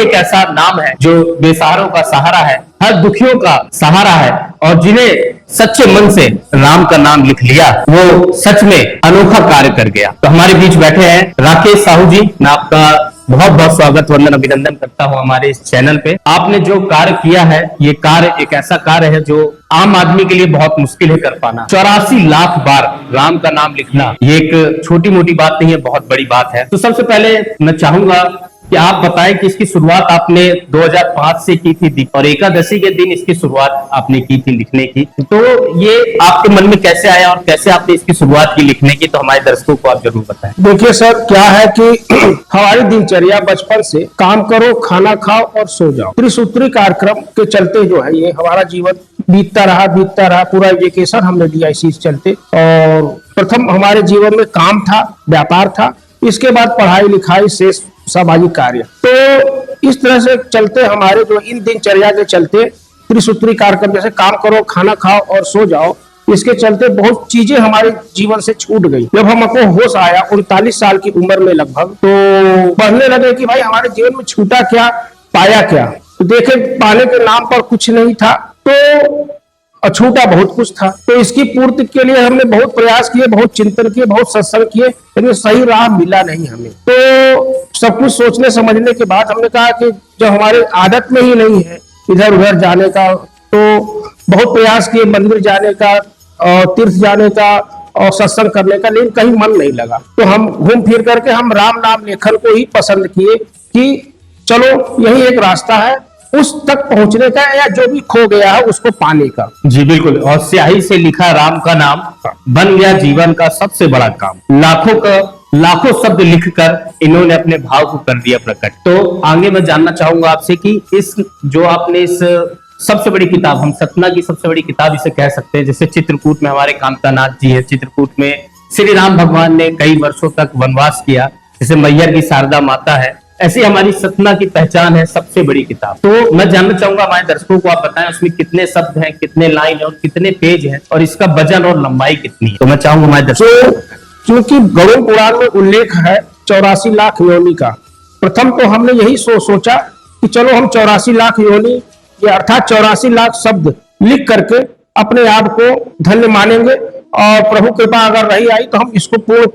एक ऐसा नाम है जो बेसहारों का सहारा है, हर दुखियों का सहारा है, और जिन्हें सच्चे मन से राम का नाम लिख लिया वो सच में अनोखा कार्य कर गया। तो हमारे बीच बैठे हैं राकेश साहू जी। मैं आपका बहुत बहुत स्वागत वंदन अभिनंदन करता हूं हमारे इस चैनल पे। आपने जो कार्य किया है, ये कार्य एक ऐसा कार्य है जो आम आदमी के लिए बहुत मुश्किल है कर पाना। 84 लाख बार राम का नाम लिखना ये एक छोटी मोटी बात नहीं है, बहुत बड़ी बात है। तो सबसे पहले मैं चाहूंगा कि आप बताएं कि इसकी शुरुआत आपने 2005 से की थी और एकादशी के दिन इसकी शुरुआत आपने की थी लिखने की। तो ये आपके मन में कैसे आया और कैसे आपने इसकी शुरुआत की लिखने की, तो हमारे दर्शकों को आप जरूर बताएं। देखिए सर, क्या है कि हमारी दिनचर्या बचपन से काम करो, खाना खाओ और सो जाओ, त्रिसूत्री कार्यक्रम के चलते जो है ये हमारा जीवन बीतता रहा। पूरा एजुकेशन हमने लिया इसी चलते। और प्रथम हमारे जीवन में काम था, व्यापार था, इसके बाद पढ़ाई लिखाई से सामाजिक कार्य। तो इस तरह से चलते हमारे जो इन दिनचर्या के चलते त्रिसूत्री कार्यक्रम जैसे काम करो, खाना खाओ और सो जाओ, इसके चलते बहुत चीजें हमारे जीवन से छूट गई। जब हमको होश आया 39 साल की उम्र में लगभग, तो पढ़ने लगे कि भाई हमारे जीवन में छूटा क्या, पाया क्या। तो देखे पाने के नाम पर कुछ नहीं था, तो अछूता बहुत कुछ था। तो इसकी पूर्ति के लिए हमने बहुत प्रयास किए, बहुत चिंतन किए, बहुत सत्संग किए, लेकिन सही राह मिला नहीं हमें। तो सब कुछ सोचने समझने के बाद हमने कहा कि जब हमारे आदत में ही नहीं है इधर उधर जाने का, तो बहुत प्रयास किए मंदिर जाने का और तीर्थ जाने का और सत्संग करने का, लेकिन कहीं मन नहीं लगा। तो हम घूम फिर करके हम राम नाम लेखन को ही पसंद किए कि चलो यही एक रास्ता है उस तक पहुंचने का, या जो भी खो गया है उसको पाने का। जी बिल्कुल। और स्याही से लिखा राम का नाम बन गया जीवन का सबसे बड़ा काम। लाखों शब्द लिखकर इन्होंने अपने भाव को कर दिया प्रकट। तो आगे मैं जानना चाहूंगा आपसे कि इस जो आपने इस सबसे बड़ी किताब, हम सतना की सबसे बड़ी किताब इसे कह सकते हैं, जैसे चित्रकूट में हमारे कामतानाथ जी है, चित्रकूट में श्री राम भगवान ने कई वर्षों तक वनवास किया, जैसे मैहर की शारदा माता है, ऐसी हमारी सतना की पहचान है सबसे बड़ी किताब। तो मैं जानना चाहूंगा हमारे दर्शकों को आप बताएं उसमें कितने शब्द हैं, कितने लाइन है और कितने पेज हैं, और इसका वजन और लंबाई कितनी है। तो मैं चाहूंगा हमारे दर्शकों, क्योंकि गरुड़ पुराण में उल्लेख है 84 लाख योनि का, प्रथम तो हमने यही सोचा कि चलो हम 84 लाख योनि, ये अर्थात 84 लाख शब्द लिख करके अपने आप को धन्य मानेंगे, और प्रभु कृपा अगर रही आई तो हम इसको पूर्ण,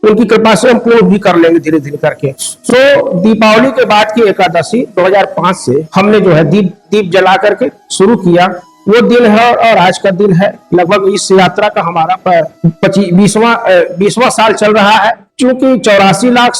उनकी कृपा से हम पूर्ण भी कर लेंगे धीरे धीरे करके। तो दीपावली के बाद की एकादशी 2005 से हमने जो है दीप जला करके शुरू किया, वो दिन है और आज का दिन है। लगभग इस यात्रा का हमारा 20वां साल चल रहा है। क्योंकि 84 लाख